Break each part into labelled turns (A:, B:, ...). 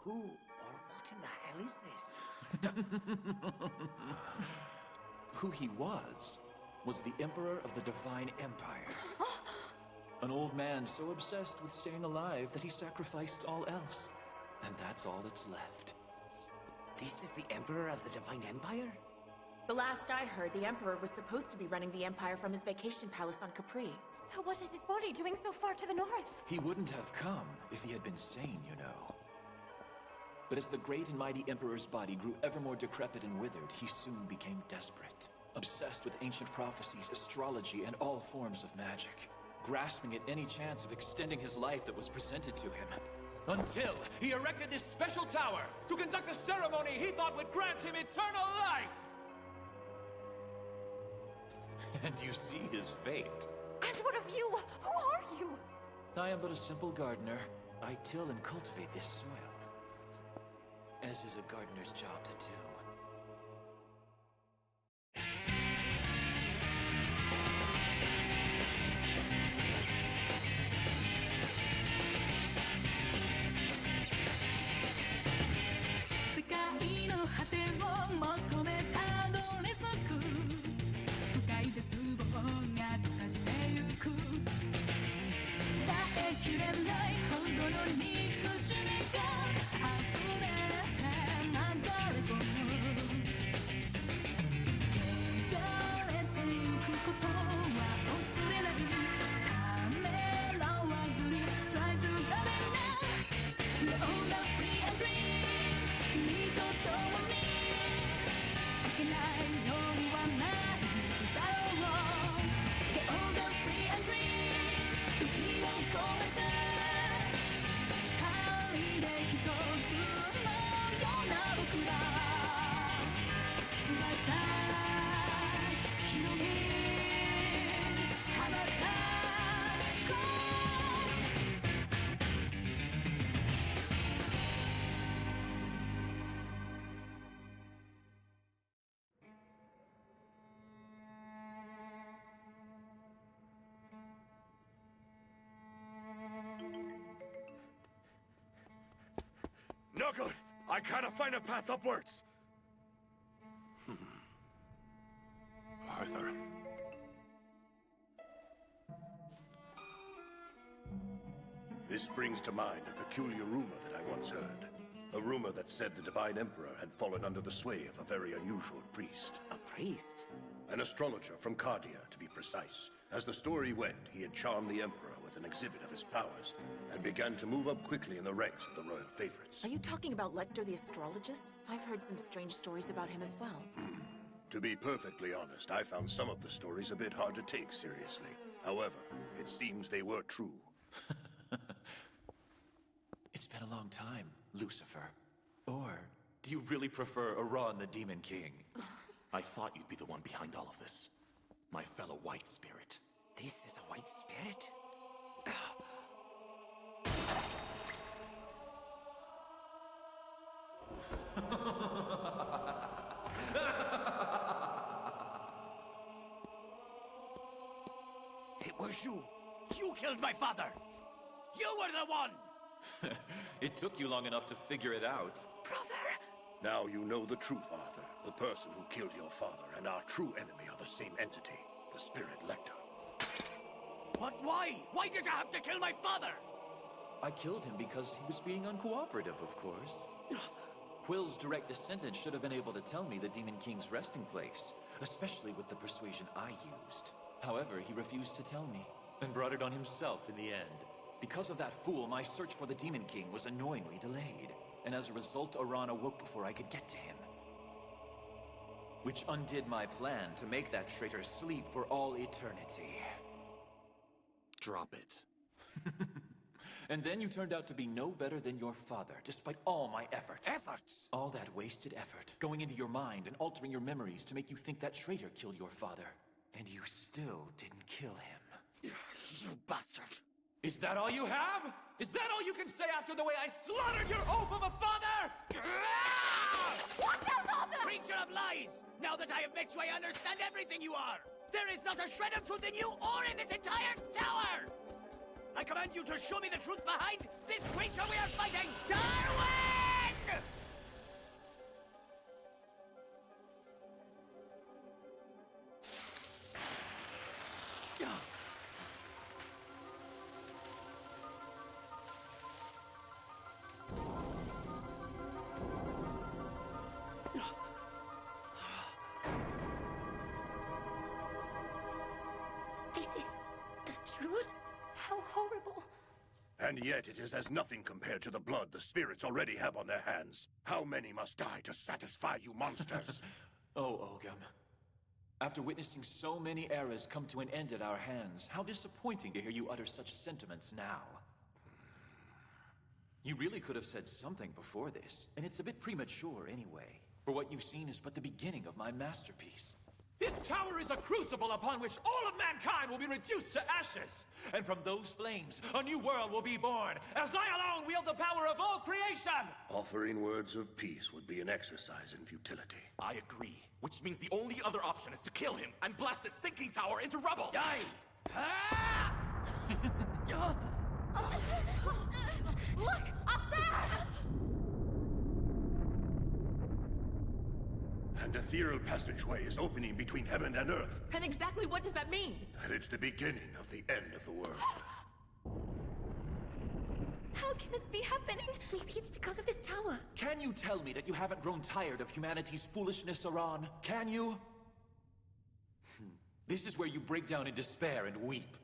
A: Who or what in the hell is this?
B: Who he was the Emperor of the Divine Empire. An old man so obsessed with staying alive that he sacrificed all else. And that's all that's left.
A: This is the Emperor of the Divine Empire?
C: The last I heard, the Emperor was supposed to be running the Empire from his vacation palace on Capri.
D: So what is his body doing so far to the north?
B: He wouldn't have come if he had been sane, you know. But as the great and mighty Emperor's body grew ever more decrepit and withered, he soon became desperate. Obsessed with ancient prophecies, astrology, and all forms of magic. Grasping at any chance of extending his life that was presented to him. Until he erected this special tower to conduct a ceremony he thought would grant him eternal life! And you see his fate.
D: And what of you? Who are you?
B: I am but a simple gardener. I till and cultivate this soil. As is a gardener's job to do.
E: No good! I cannot find a path upwards! Arthur.
F: This brings to mind a peculiar rumor that I once heard. A rumor that said the Divine Emperor had fallen under the sway of a very unusual priest.
A: A priest?
F: An astrologer from Cardia, to be precise. As the story went, he had charmed the Emperor with an exhibit of his powers, and began to move up quickly in the ranks of the royal favorites.
C: Are you talking about Lecter the astrologist? I've heard some strange stories about him as well.
F: To be perfectly honest, I found some of the stories a bit hard to take seriously. However, it seems they were true.
B: It's been a long time, Lucifer. Or do you really prefer Iran the Demon King?
E: I thought you'd be the one behind all of this. My fellow White Spirit.
A: This is a White Spirit? It was you! You killed my father! You were the one!
B: It took you long enough to figure it out.
A: Brother!
F: Now you know the truth, Arthur. The person who killed your father and our true enemy are the same entity, the Spirit Lecter.
A: But why? Why did you have to kill my father?
B: I killed him because he was being uncooperative, of course. Quill's direct descendant should have been able to tell me the Demon King's resting place, especially with the persuasion I used. However, he refused to tell me, and brought it on himself in the end. Because of that fool, my search for the Demon King was annoyingly delayed, and as a result, Iran awoke before I could get to him. Which undid my plan to make that traitor sleep for all eternity.
E: Drop it.
B: And then you turned out to be no better than your father, despite all my efforts.
A: Efforts?
B: All that wasted effort, going into your mind and altering your memories to make you think that traitor killed your father. And you still didn't kill him.
A: You bastard!
B: Is that all you have? Is that all you can say after the way I slaughtered your oath of a father?
D: Watch out, Arthur!
A: Preacher of lies! Now that I have met you, I understand everything you are! There is not a shred of truth in you or in this entire tower! I command you to show me the truth behind this creature we are fighting! Darwin!
D: No!
F: And yet it is as nothing compared to the blood the spirits already have on their hands. How many must die to satisfy you monsters?
B: Oh, Ogum. After witnessing so many eras come to an end at our hands, how disappointing to hear you utter such sentiments now. You really could have said something before this, and it's a bit premature anyway. For what you've seen is but the beginning of my masterpiece. This tower is a crucible upon which all of mankind will be reduced to ashes. And from those flames, a new world will be born, as I alone wield the power of all creation!
F: Offering words of peace would be an exercise in futility.
E: I agree. Which means the only other option is to kill him and blast this stinking tower into rubble!
A: Die! Ah!
D: Look! Up there!
F: An ethereal passageway is opening between heaven and earth.
C: And exactly what does that mean?
F: And it's the beginning of the end of the world.
D: How can this be happening?
C: Maybe it's because of this tower.
B: Can you tell me that you haven't grown tired of humanity's foolishness, Iran? Can you? This is where you break down in despair and weep.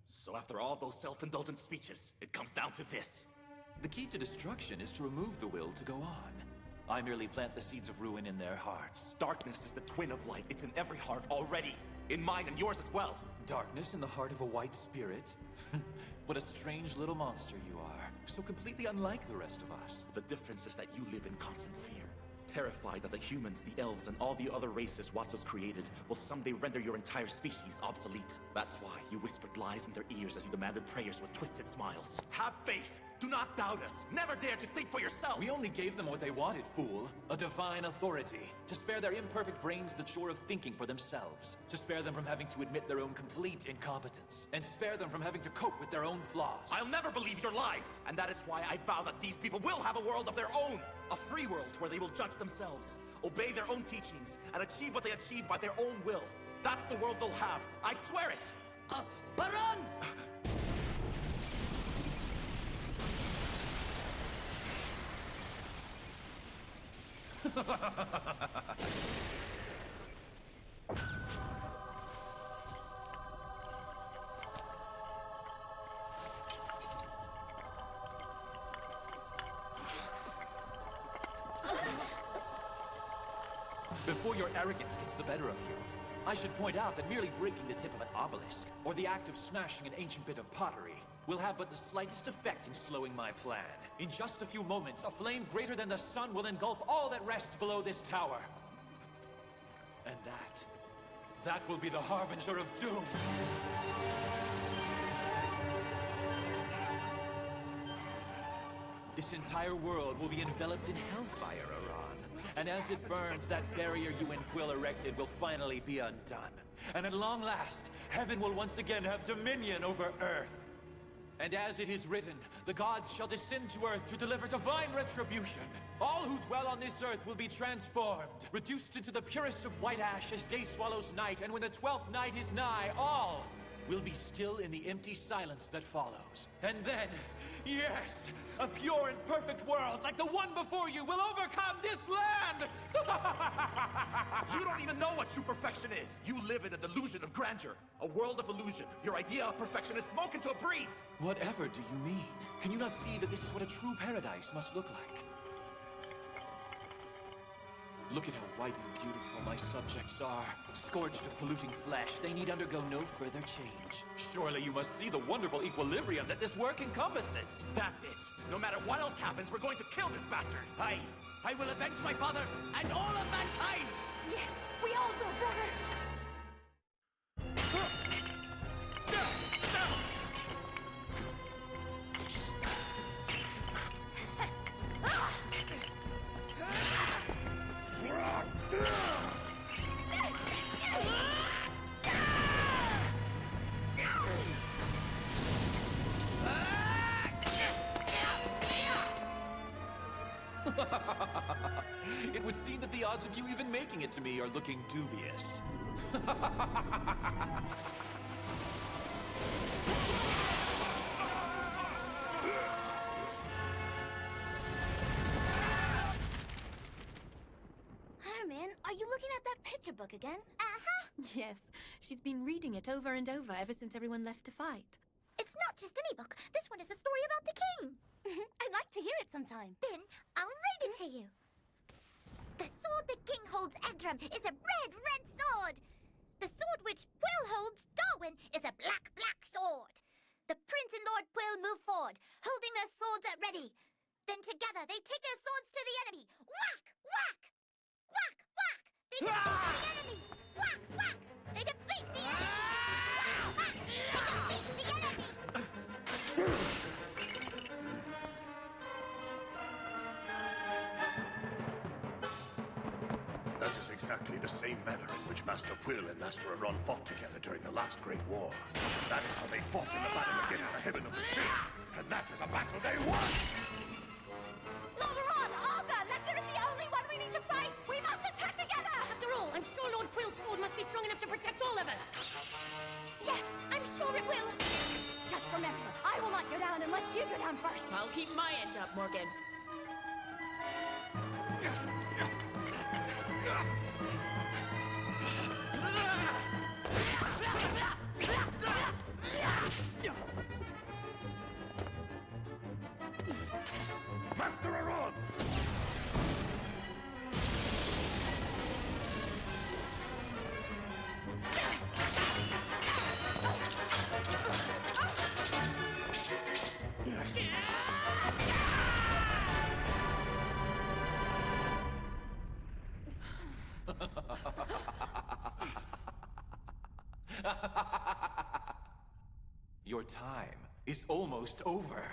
E: So after all those self-indulgent speeches, it comes down to this.
B: The key to destruction is to remove the will to go on. I merely plant the seeds of ruin in their hearts.
E: Darkness is the twin of light. It's in every heart already. In mine and yours as well.
B: Darkness in the heart of a white spirit? What a strange little monster you are. So completely unlike the rest of us.
E: The difference is that you live in constant fear. Terrified that the humans, the elves, and all the other races Watsos created will someday render your entire species obsolete. That's why you whispered lies in their ears as you demanded prayers with twisted smiles. Have faith! Do not doubt us! Never dare to think for yourselves!
B: We only gave them what they wanted, fool. A divine authority. To spare their imperfect brains the chore of thinking for themselves. To spare them from having to admit their own complete incompetence. And spare them from having to cope with their own flaws.
E: I'll never believe your lies! And that is why I vow that these people will have a world of their own! A free world where they will judge themselves, obey their own teachings, and achieve what they achieve by their own will. That's the world they'll have. I swear it!
A: Baron!
B: Before your arrogance gets the better of you, I should point out that merely breaking the tip of an obelisk, or the act of smashing an ancient bit of pottery, will have but the slightest effect in slowing my plan. In just a few moments, a flame greater than the sun will engulf all that rests below this tower. And that will be the harbinger of doom. This entire world will be enveloped in hellfire, Iran. And as it burns, that barrier you and Quill erected will finally be undone. And at long last, heaven will once again have dominion over Earth. And as it is written, the gods shall descend to Earth to deliver divine retribution. All who dwell on this Earth will be transformed, reduced into the purest of white ash as day swallows night, and when the 12th night is nigh, all will be still in the empty silence that follows. And then, yes, a pure and perfect world like the one before you will overcome this land!
E: You don't even know what true perfection is! You live in a delusion of grandeur. A world of illusion. Your idea of perfection is smoke into a breeze!
B: Whatever do you mean? Can you not see that this is what a true paradise must look like? Look at how white and beautiful my subjects are. Scorched of polluting flesh, they need undergo no further change. Surely you must see the wonderful equilibrium that this work encompasses.
E: That's it! No matter what else happens, we're going to kill this bastard!
A: I will avenge my father and all of mankind!
D: Yes, we all will, brother!
B: It would seem that the odds of you even making it to me are looking dubious.
G: Herman, are you looking at that picture book again?
H: Yes, she's been reading it over and over ever since everyone left to fight.
G: It's not just any book. This one sometime.
H: Then I'll read it to you. The sword the king holds, Edram, is a red, red sword. The sword which Quill holds, Darwin, is a black, black sword. The prince and Lord Quill move forward, holding their swords at ready. Then together they take their swords to the enemy. Whack, whack! Whack, whack! They defeat the enemy! Whack, whack! They defeat the enemy! Whack, whack! They defeat the enemy!
F: That is exactly the same manner in which Master Quill and Master Aron fought together during the last Great War. That is how they fought in the battle against the Heaven of the Spirits. And that is a battle they won!
D: Lord Aron, Arthur, Lecter is the only one we need to fight! We must attack together!
G: After all, I'm sure Lord Quill's sword must be strong enough to protect all of us.
D: Yes, I'm sure it will! Just remember, I will not go down unless you go down first!
C: I'll keep my end up, Morgan.
F: Master Aron!
B: Your time is almost over.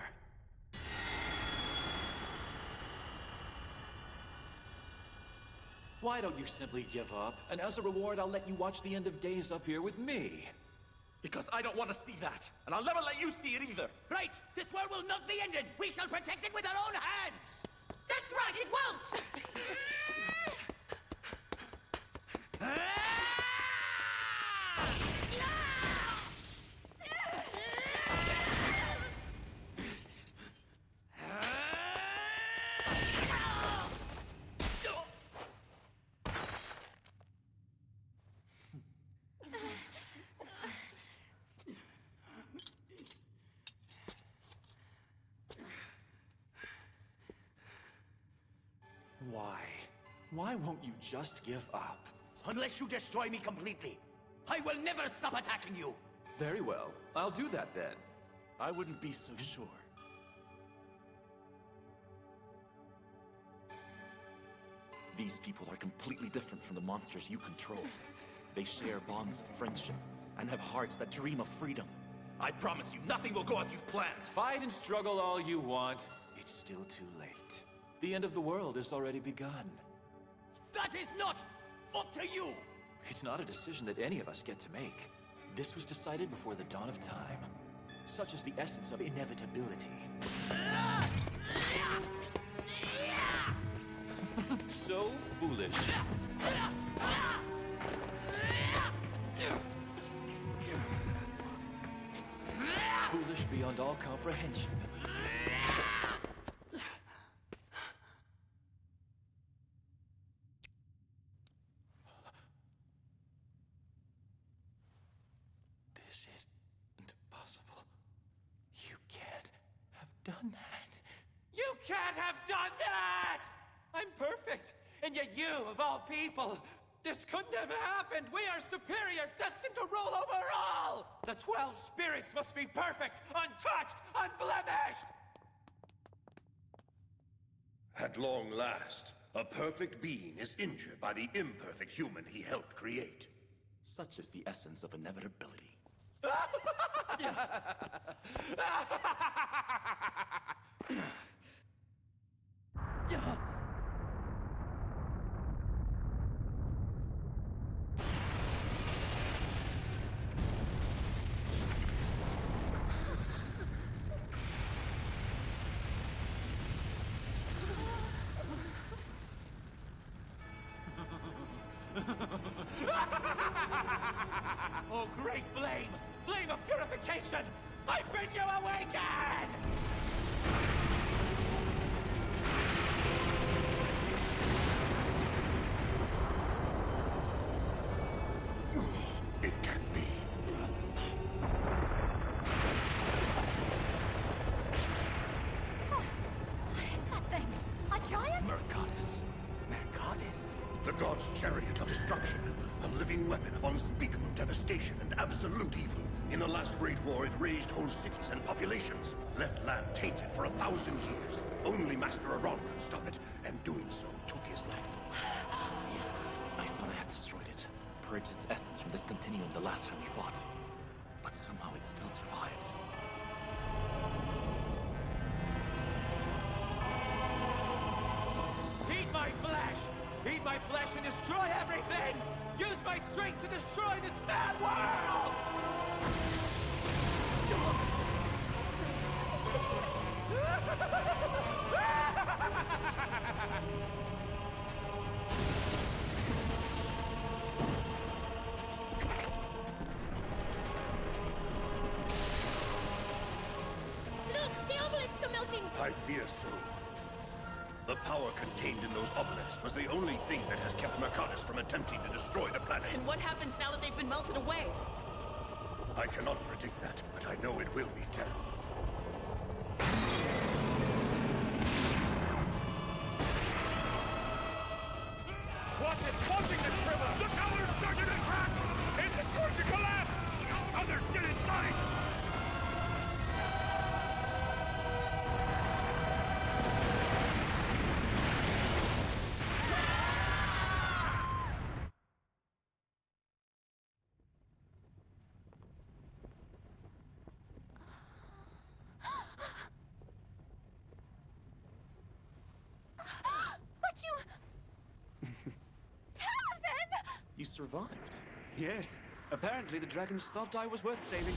B: Why don't you simply give up? And as a reward, I'll let you watch the end of days up here with me.
E: Because I don't want to see that. And I'll never let you see it either.
A: Right! This war will not be ended! We shall protect it with our own hands!
G: That's right, it won't!
B: Why? Why won't you just give up?
A: Unless you destroy me completely, I will never stop attacking you!
B: Very well. I'll do that then.
E: I wouldn't be so sure. These people are completely different from the monsters you control. They share bonds of friendship and have hearts that dream of freedom. I promise you, nothing will go as you've planned.
B: Fight and struggle all you want. It's still too late. The end of the world has already begun.
A: That is not up to you!
B: It's not a decision that any of us get to make. This was decided before the dawn of time. Such is the essence of inevitability. So foolish. Foolish beyond all comprehension. This isn't possible. You can't have done that.
I: You can't have done that! I'm perfect, and yet you, of all people, this could never happened! We are superior, destined to rule over all! The 12 spirits must be perfect, untouched, unblemished!
F: At long last, a perfect being is injured by the imperfect human he helped create.
E: Such is the essence of inevitability.
I: Oh, great flame! Flame of purification! I bid you awaken!
F: It can't be.
D: What is that
F: of destruction, a living weapon of unspeakable devastation and absolute evil. In the last Great War, it razed whole cities and populations, left land tainted for 1,000 years. Only Master Aron could stop it, and doing so took his life.
E: I thought I had destroyed it, purged its essence from this continuum the last time we fought. But somehow it still survived.
I: Eat my flesh! Eat my flesh and destroy everything! Use my strength to destroy this mad world!
G: Look, the obelisks are melting!
F: I fear so. The power contained in those obelisks was the only thing that has kept Mercadus from attempting to destroy the planet.
C: And what happens now that they've been melted away?
F: I cannot predict that, but I know it will be terrible.
J: What is causing this tremor? The tower's starting to crack! It is going to collapse! And they're still inside!
D: But you... Taliesin!
E: You survived.
K: Yes. Apparently the dragons thought I was worth saving.